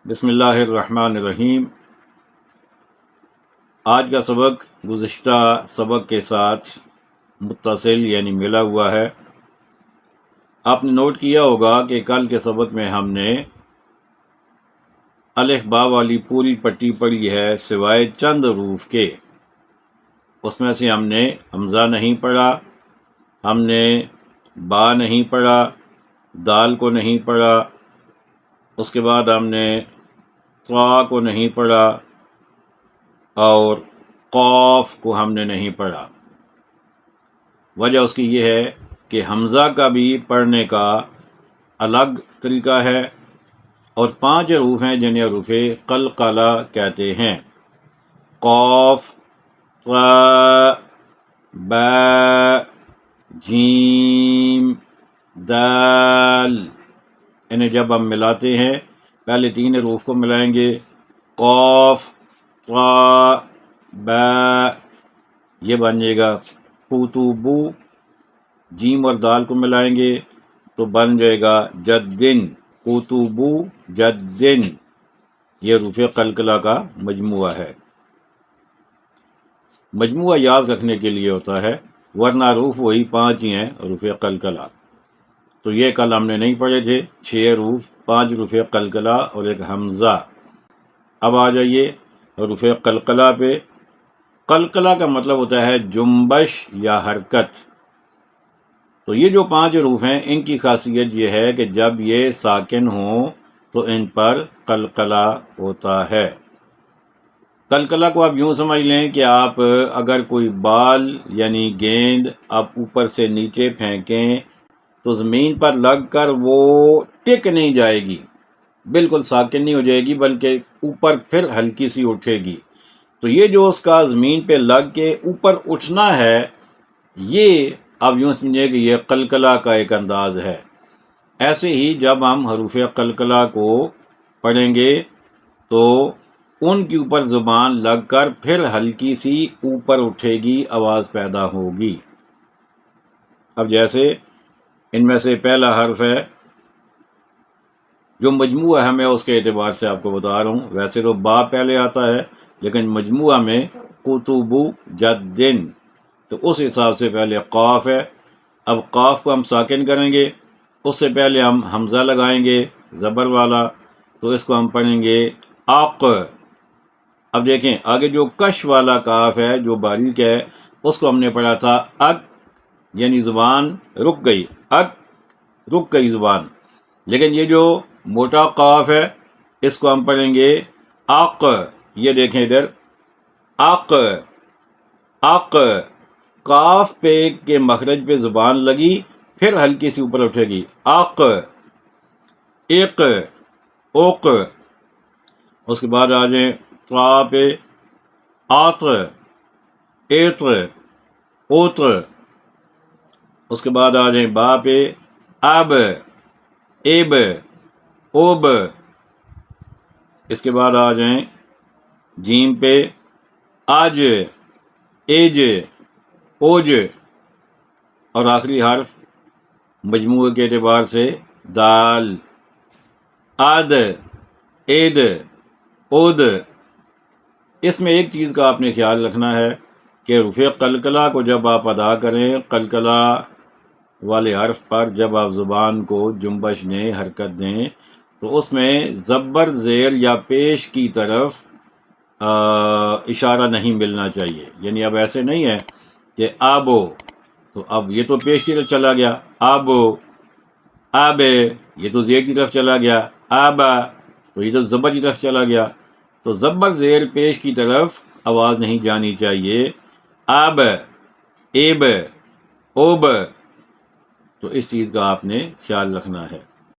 بسم اللہ الرحمن الرحیم۔ آج کا سبق گزشتہ سبق کے ساتھ متصل یعنی ملا ہوا ہے۔ آپ نے نوٹ کیا ہوگا کہ کل کے سبق میں ہم نے الف با والی پوری پٹی پڑھی ہے سوائے چند حروف کے۔ اس میں سے ہم نے حمزہ نہیں پڑھا، ہم نے با نہیں پڑھا، دال کو نہیں پڑھا، اس کے بعد ہم نے طا کو نہیں پڑھا اور قاف کو ہم نے نہیں پڑھا۔ وجہ اس کی یہ ہے کہ حمزہ کا بھی پڑھنے کا الگ طریقہ ہے اور 5 حروف ہیں جنہیں حروف قلقلہ کہتے ہیں۔ قاف، طا، با، جیم، دال، انہیں جب ہم ملاتے ہیں پہلے 3 حروف کو ملائیں گے، قاف، طا، با، یہ بن جائے گا قطبو۔ جیم اور دال کو ملائیں گے تو بن جائے گا جدن، قطبو جدن۔ یہ حروف قلقلہ کا مجموعہ ہے۔ مجموعہ یاد رکھنے کے لیے ہوتا ہے، ورنہ حروف وہی 5 ہی ہیں حروف قلقلہ۔ تو یہ کل ہم نے نہیں پڑھے تھے، 6 حروف، 5 حروف قلقلہ اور ایک حمزہ۔ اب آ جائیے حروف قلقلہ پہ۔ قلقلہ کا مطلب ہوتا ہے جنبش یا حرکت۔ تو یہ جو 5 حروف ہیں ان کی خاصیت یہ ہے کہ جب یہ ساکن ہوں تو ان پر قلقلہ ہوتا ہے۔ قلقلہ کو آپ یوں سمجھ لیں کہ آپ اگر کوئی بال یعنی گیند آپ اوپر سے نیچے پھینکیں تو زمین پر لگ کر وہ ٹک نہیں جائے گی، بالکل ساکن نہیں ہو جائے گی، بلکہ اوپر پھر ہلکی سی اٹھے گی۔ تو یہ جو اس کا زمین پہ لگ کے اوپر اٹھنا ہے، یہ آپ یوں سمجھیں کہ یہ قلقلہ کا ایک انداز ہے۔ ایسے ہی جب ہم حروف قلقلہ کو پڑھیں گے تو ان کے اوپر زبان لگ کر پھر ہلکی سی اوپر اٹھے گی، آواز پیدا ہوگی۔ اب جیسے ان میں سے پہلا حرف ہے جو مجموعہ ہے، میں اس کے اعتبار سے آپ کو بتا رہا ہوں، ویسے تو با پہلے آتا ہے لیکن مجموعہ میں قطبو جدن، تو اس حساب سے پہلے قاف ہے۔ اب قاف کو ہم ساکن کریں گے، اس سے پہلے ہم حمزہ لگائیں گے زبر والا، تو اس کو ہم پڑھیں گے اق۔ اب دیکھیں آگے جو کش والا کاف ہے جو باریک ہے، اس کو ہم نے پڑھا تھا اک، یعنی زبان رک گئی، اک رک گئی زبان۔ لیکن یہ جو موٹا قاف ہے اس کو ہم پڑھیں گے اق۔ یہ دیکھیں ادھر، اق، اق، کاف پہ کے مخرج پہ زبان لگی پھر ہلکی سی اوپر اٹھے گی، اق، اق، اوق۔ اس کے بعد آ جائیں طا پہ، آطر، ایطر، اوتر۔ اس کے بعد آ جائیں با پہ، اب، ایب، اوب۔ اس کے بعد آ جائیں جیم پہ، آج، ایج، اوج، اور آخری حرف مجموعے کے اعتبار سے دال، آد، اید، اود۔ اس میں ایک چیز کا آپ نے خیال رکھنا ہے کہ حروف قلقلہ کو جب آپ ادا کریں، قلقلہ والے حرف پر جب آپ زبان کو جنبش دیں، حرکت دیں، تو اس میں زبر زیر یا پیش کی طرف اشارہ نہیں ملنا چاہیے۔ یعنی اب ایسے نہیں ہے کہ آبو، تو اب یہ تو پیش کی طرف چلا گیا، آبو، آبے، یہ تو زیر کی طرف چلا گیا، آبا، تو یہ تو زبر کی طرف چلا گیا۔ تو زبر زیر پیش کی طرف آواز نہیں جانی چاہیے، آب، ایب، اوب۔ تو اس چیز کا آپ نے خیال رکھنا ہے۔